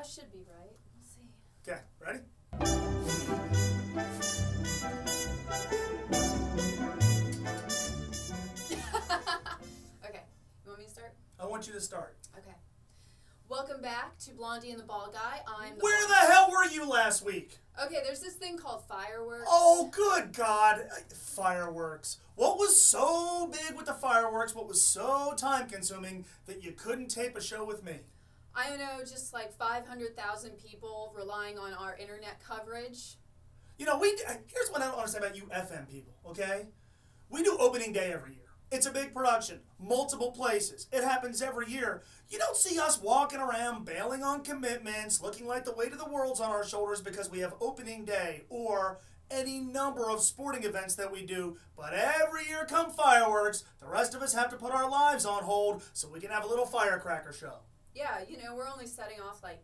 That should be right. We'll see. Okay, ready? Okay, you want me to start? I want you to start. Okay. Welcome back to Blondie and the Ball Guy. Where the hell were you last week? Okay, there's this thing called fireworks. Oh, good God. Fireworks. What was so big with the fireworks? What was so time-consuming that you couldn't tape a show with me? I don't know, just like 500,000 people relying on our internet coverage. You know, here's what I don't understand about you FM people, okay? We do opening day every year. It's a big production, multiple places. It happens every year. You don't see us walking around bailing on commitments, looking like the weight of the world's on our shoulders because we have opening day or any number of sporting events that we do. But every year come fireworks, the rest of us have to put our lives on hold so we can have a little firecracker show. Yeah, you know, we're only setting off like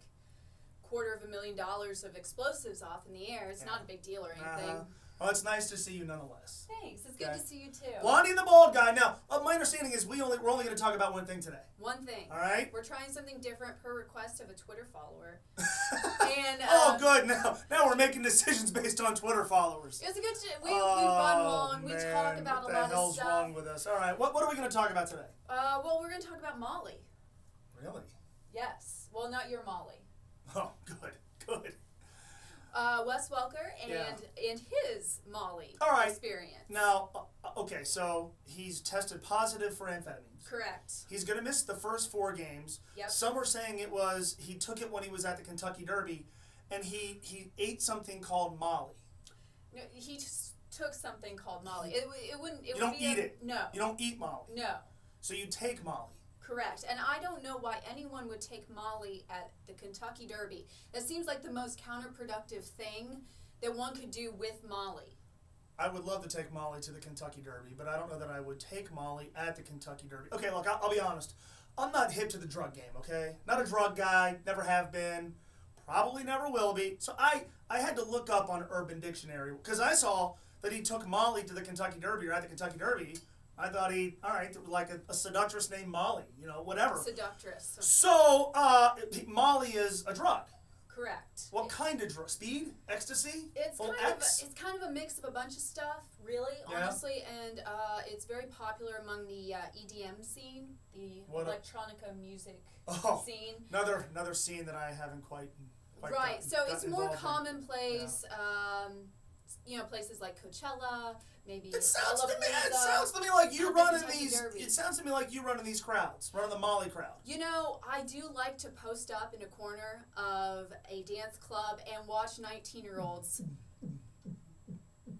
$250,000 of explosives off in the air. It's not a big deal or anything. Well, it's nice to see you nonetheless. Thanks. It's good to see you too. Blondie and the Bald Guy. Now, my understanding is we're only going to talk about one thing today. One thing. All right? We're trying something different per request of a Twitter follower. Oh, good. Now we're making decisions based on Twitter followers. It was a good we run along. We talk about a lot of stuff. What the hell's wrong with us? All right. What are we going to talk about today? Well, we're going to talk about Molly. Really? Yes. Well, not your Molly. Oh, good. Wes Welker and his Molly experience. Now, okay, so he's tested positive for amphetamines. Correct. He's going to miss the first 4 games. Yep. Some are saying he took it when he was at the Kentucky Derby, and he ate something called Molly. No, he just took something called Molly. You don't eat it. No. You don't eat Molly. No. So you take Molly. Correct. And I don't know why anyone would take Molly at the Kentucky Derby. That seems like the most counterproductive thing that one could do with Molly. I would love to take Molly to the Kentucky Derby, but I don't know that I would take Molly at the Kentucky Derby. Okay, look, I'll be honest. I'm not hip to the drug game, okay? Not a drug guy, never have been, probably never will be. So I had to look up on Urban Dictionary because I saw that he took Molly to the Kentucky Derby or at the Kentucky Derby. I thought like a seductress named Molly, whatever. Seductress. So, Molly is a drug. Correct. What kind of drug? Speed? Ecstasy? It's kind of a mix of a bunch of stuff, really, honestly, and it's very popular among the EDM scene, the electronica music scene. Another scene that I haven't quite right. So it's more commonplace. Yeah. Places like Coachella. Maybe it sounds to me like you running these. It sounds to me like you running these crowds, running the Molly crowd. I do like to post up in a corner of a dance club and watch 19-year-olds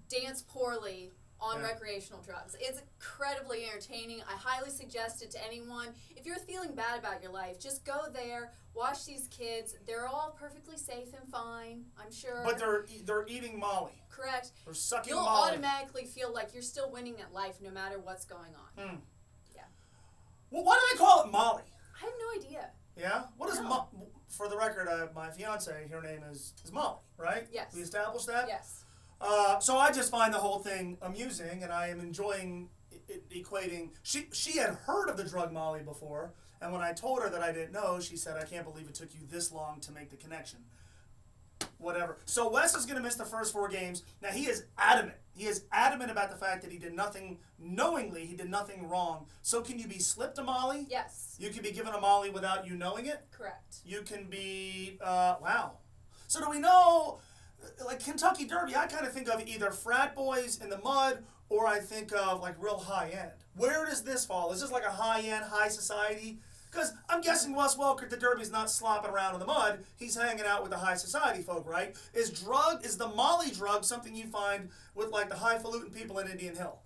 dance poorly on recreational drugs. It's incredibly entertaining. I highly suggest it to anyone. If you're feeling bad about your life, just go there, watch these kids. They're all perfectly safe and fine, I'm sure. But they're eating Molly. Correct. They're sucking You'll Molly. automatically feel like you're still winning at life no matter what's going on. Yeah. Well, why do they call it Molly? I have no idea. Yeah? What is for the record, my fiance, her name is Molly, right? Yes. We established that? Yes. So I just find the whole thing amusing, and I am enjoying equating. She had heard of the drug Molly before, and when I told her that I didn't know, she said, "I can't believe it took you this long to make the connection." Whatever. So Wes is going to miss the first 4 games. Now he is adamant. He is adamant about the fact that he did nothing knowingly. He did nothing wrong. So can you be slipped a Molly? Yes. You can be given a Molly without you knowing it? Correct. You can be, wow. So do we know, like Kentucky Derby, I kind of think of either frat boys in the mud or I think of like real high end. Where does this fall? Is this like a high end, high society? Because I'm guessing Wes Welker at the Derby's not slopping around in the mud. He's hanging out with the high society folk, right? Is the Molly drug something you find with like the highfalutin people in Indian Hill?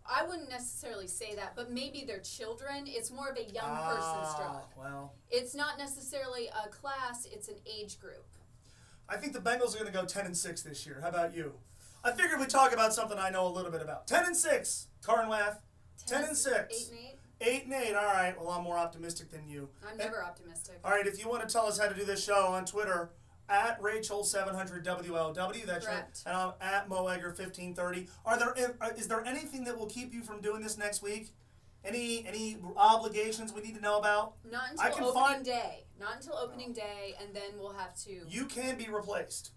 I wouldn't necessarily say that, but maybe they're children. It's more of a young person's drug. Well. It's not necessarily a class, it's an age group. I think the Bengals are going to go 10-6 this year. How about you? I figured we'd talk about something I know a little bit about. 10-6. Carnwath. 10-6. 8-8. 8-8. All right. Well, I'm more optimistic than you. I'm never optimistic. All right. If you want to tell us how to do this show on Twitter, at Rachel700WLW. That's correct. And I'm at Moegger1530. Is there anything that will keep you from doing this next week? Any obligations we need to know about? Not until opening day. Not until opening day, and then we'll have to. You can be replaced.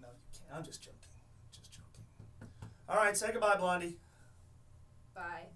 No, you can't. I'm just joking. Just joking. All right, say goodbye, Blondie. Bye.